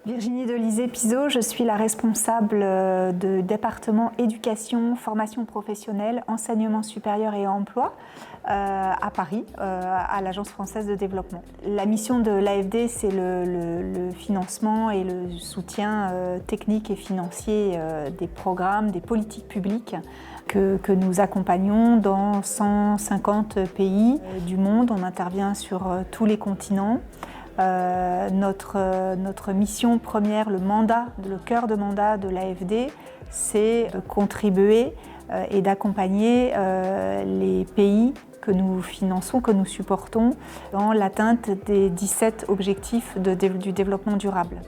Virginie Delizé-Pizeau, je suis la responsable du département éducation, formation professionnelle, enseignement supérieur et emploi à Paris, à l'Agence française de développement. La mission de l'AFD, c'est le financement et le soutien technique et financier des programmes, des politiques publiques que nous accompagnons dans 150 pays du monde. On intervient sur tous les continents. Notre mission première, le cœur de mandat de l'AFD, c'est de contribuer et d'accompagner les pays que nous finançons, que nous supportons dans l'atteinte des 17 objectifs du développement durable.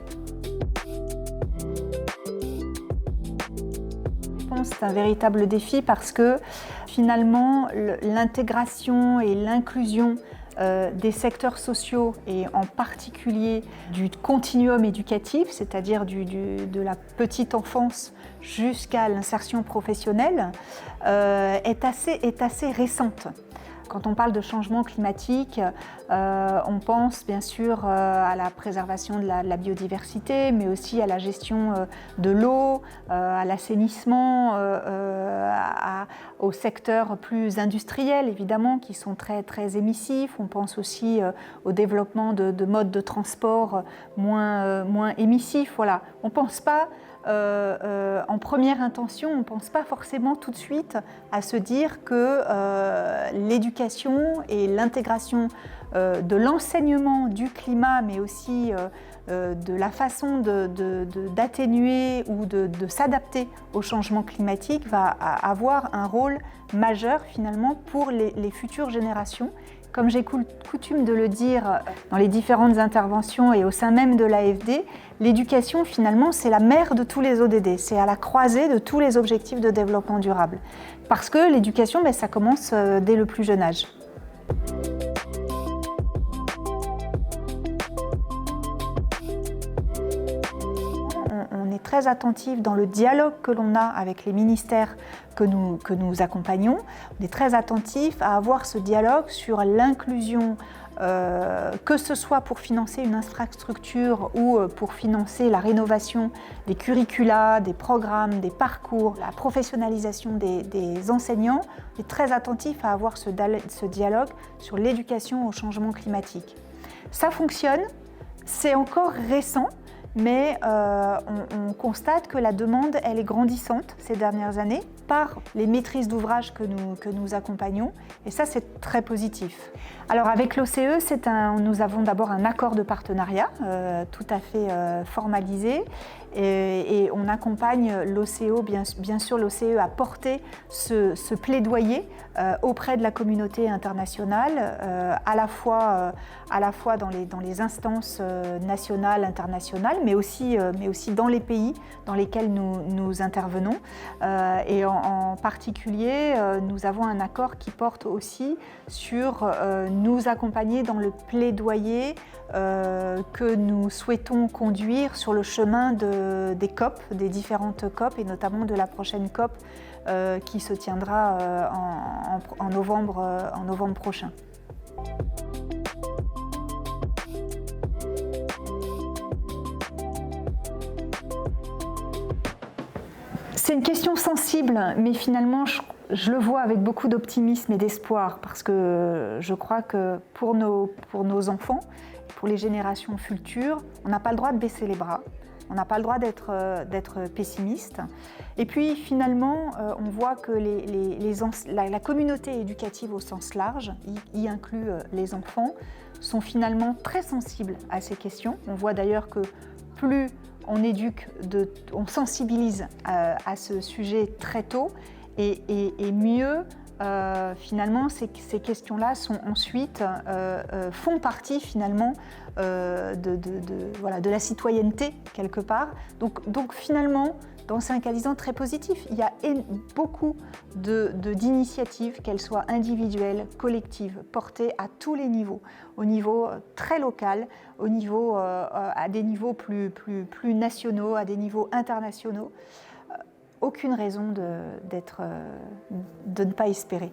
C'est un véritable défi parce que finalement l'intégration et l'inclusion des secteurs sociaux et en particulier du continuum éducatif, c'est-à-dire de la petite enfance jusqu'à l'insertion professionnelle, est assez récente. Quand on parle de changement climatique, on pense bien sûr à la préservation de la biodiversité, mais aussi à la gestion de l'eau, à l'assainissement, aux secteurs plus industriels évidemment, qui sont très émissifs. On pense aussi au développement de modes de transport moins émissifs. Voilà. On ne pense pas en première intention, on ne pense pas forcément tout de suite à se dire que l'éducation et l'intégration de l'enseignement du climat, mais aussi de la façon d'atténuer ou de s'adapter au changement climatique va avoir un rôle majeur finalement pour les futures générations. Comme j'ai coutume de le dire dans les différentes interventions et au sein même de l'AFD, l'éducation finalement c'est la mère de tous les ODD, c'est à la croisée de tous les objectifs de développement durable. Parce que l'éducation, ça commence dès le plus jeune âge. On est très attentif dans le dialogue que l'on a avec les ministères que nous accompagnons. On est très attentif à avoir ce dialogue sur l'inclusion, que ce soit pour financer une infrastructure ou pour financer la rénovation des curricula, des programmes, des parcours, la professionnalisation des enseignants. On est très attentif à avoir ce dialogue sur l'éducation au changement climatique. Ça fonctionne, c'est encore récent. Mais on constate que la demande elle est grandissante ces dernières années par les maîtrises d'ouvrage que nous accompagnons et ça c'est très positif. Alors avec l'OCE, nous avons d'abord un accord de partenariat tout à fait formalisé et on accompagne l'OCE, bien sûr l'OCE a porté ce plaidoyer auprès de la communauté internationale à la fois dans les instances nationales, internationales, mais aussi dans les pays dans lesquels nous intervenons. Et en particulier, nous avons un accord qui porte aussi sur nous accompagner dans le plaidoyer que nous souhaitons conduire sur le chemin des COP, des différentes COP, et notamment de la prochaine COP qui se tiendra en novembre prochain. C'est une question sensible, mais finalement, je le vois avec beaucoup d'optimisme et d'espoir, parce que je crois que pour nos enfants, pour les générations futures, on n'a pas le droit de baisser les bras, on n'a pas le droit d'être pessimiste. Et puis finalement, on voit que la communauté éducative au sens large, y inclut les enfants, sont finalement très sensibles à ces questions. On voit d'ailleurs que plus on éduque, on sensibilise à ce sujet très tôt et mieux finalement ces questions-là sont ensuite font partie finalement de la citoyenneté quelque part. Donc finalement, c'est un candidat très positif. Il y a beaucoup d'initiatives, qu'elles soient individuelles, collectives, portées à tous les niveaux, au niveau très local, à des niveaux plus nationaux, à des niveaux internationaux. Aucune raison de ne pas espérer.